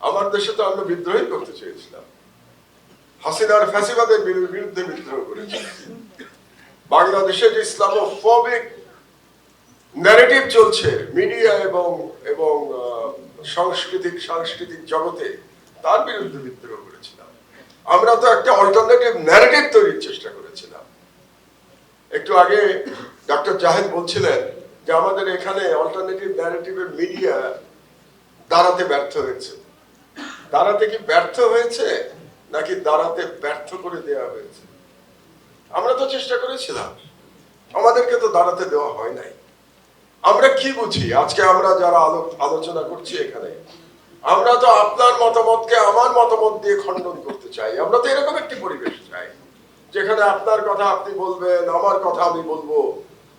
আমার দেশে তো আমরা বিদ্রোহী করতে চেয়েছিলাম, হাসিনার ফ্যাসিবাদের বিরুদ্ধে বিদ্রোহ করেছিলাম। বাংলাদেশে যে ইসলামোফোবিক ন্যারেটিভ চলছে মিডিয়া এবং সাংস্কৃতিক জগতে, তার বিরুদ্ধে বিদ্রোহ করেছিলাম। আমরা তো একটা অল্টারনেটিভ ন্যারেটিভ তৈরির চেষ্টা করেছিলাম। একটু আগে ডক্টর জাহেদ বলছিলেন যে আমাদের এখানে অল্টারনেটিভ ন্যারেটিভের মিডিয়া দাঁড়াতে ব্যর্থ হয়েছে। দাঁড়াতে কি ব্যর্থ হয়েছে নাকি দাঁড়াতে ব্যর্থ করে দেওয়া হয়েছে? আমরা তো চেষ্টা করেছিলাম, আমাদেরকে তো দাঁড়াতে দেওয়া হয় নাই। আমরা কি বুঝি আজকে আমরা যারা আলোচনা করছি এখানে, আমরা তো আপনার মতামতকে আমার মতামত দিয়ে খণ্ডন করতে চাই। আমরা তো এরকম একটি পরিবেশ চাই যেখানে আপনার কথা আপনি বলবেন, আমার কথা আমি বলবো,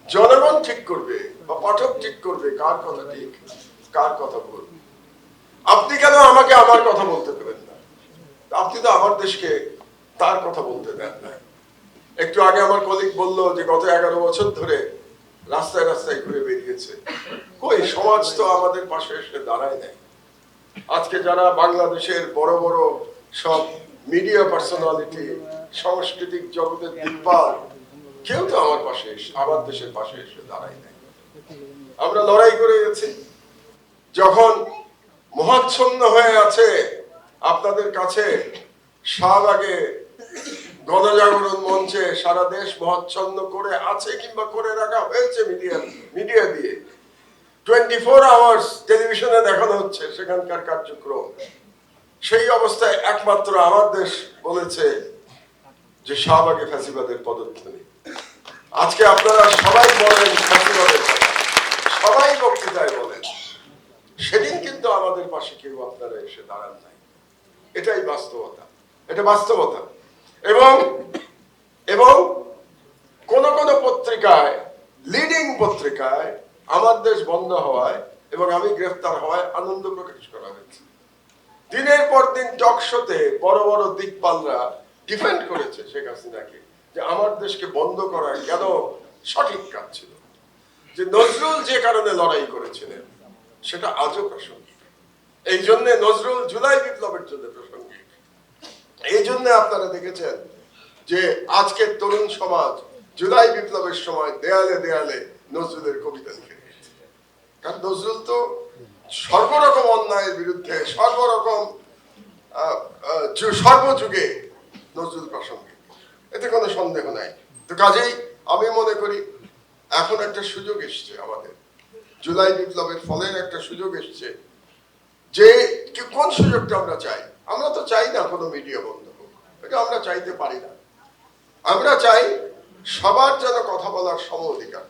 জনগণ ঠিক করবে বা পাঠক ঠিক করবে কার কথা ঠিক কার কথা ভুল। আপনি কেন আমাকে আমার কথা বলতে দেবেন না? আপনি তো আমার দেশকে তার কথা বলতে দেন না। একটু আগে আমার কলিগ বলল যে গত 11 বছর ধরে রাস্তায় রাস্তায় ঘুরে বেরিয়েছে, কই সমাজ তো আমাদের পাশে এসে দাঁড়ায় নাই। আজকে যারা বাংলাদেশের বড় বড় সব মিডিয়া পার্সোনালিটি, সাংস্কৃতিক জগতের দিকপাল, কেউ তো আমার দেশের পাশে এসে দাঁড়ায় নাই। আমরা লড়াই করে গেছি। যখন মহাচ্ছন্ন হয়ে আছে আপনাদের কাছে, শাহবাগে গণজাগরণ মঞ্চে সারা দেশ মহাচ্ছন্ন করে আছে কিংবা করে রাখা হয়েছে মিডিয়া দিয়ে, 24 আওয়ার্স টেলিভিশনে দেখানো হচ্ছে সেখানকার কার্যক্রম। সেই অবস্থায় একমাত্র আমার দেশ বলেছে যে শাহবাগে ফ্যাসিবাদের পদধ্বনি। আজকে আপনারা সবাই বলেন ফ্যাসিবাদের, সবাই বক্তৃতায় বলেন, সেদিন কিন্তু আমাদের পাশে কেউ আপনারা এসে দাঁড়ান নাই। এটাই বাস্তবতা, এটা বাস্তবতা। এবং কোন কোন পত্রিকায়, লিডিং পত্রিকায় আমার দেশ বন্ধ হওয়ায় এবং আমি গ্রেফতার হওয়ায় আনন্দ প্রকাশ করা হয়েছে। দিনের পর দিন টক শোতে বড় বড় দিকপালরা ডিফেন্ড করেছে শেখ হাসিনাকে যে আমার দেশকে বন্ধ করা কেন সঠিক কাজ ছিল। যে নজরুল যে কারণে লড়াই করেছিলেন সেটা আজও প্রাসঙ্গিক। এই জন্য নজরুল জুলাই বিপ্লবের জন্য প্রাসঙ্গিক। এই জন্য আপনারা দেখেছেন যে আজকের তরুণ সমাজ জুলাই বিপ্লবের সময় দেয়ালে দেয়ালে নজরুলের কবিতা লিখে দিয়েছে। কারণ নজরুল তো সর্বরকম অন্যায়ের বিরুদ্ধে, সর্বযুগে নজরুল প্রাসঙ্গিক, এতে কোনো সন্দেহ নাই। তো কাজেই আমি মনে করি এখন একটা সুযোগ এসছে আমাদের, জুলাই বিপ্লবের ফলের একটা সুযোগ এসছে। যে কোন সুযোগটা আমরা চাই? আমরা তো চাই না কোনো মিডিয়া বন্ধ হোক, এটা আমরা চাইতে পারি না। আমরা চাই সবার যেন কথা বলার সম অধিকার।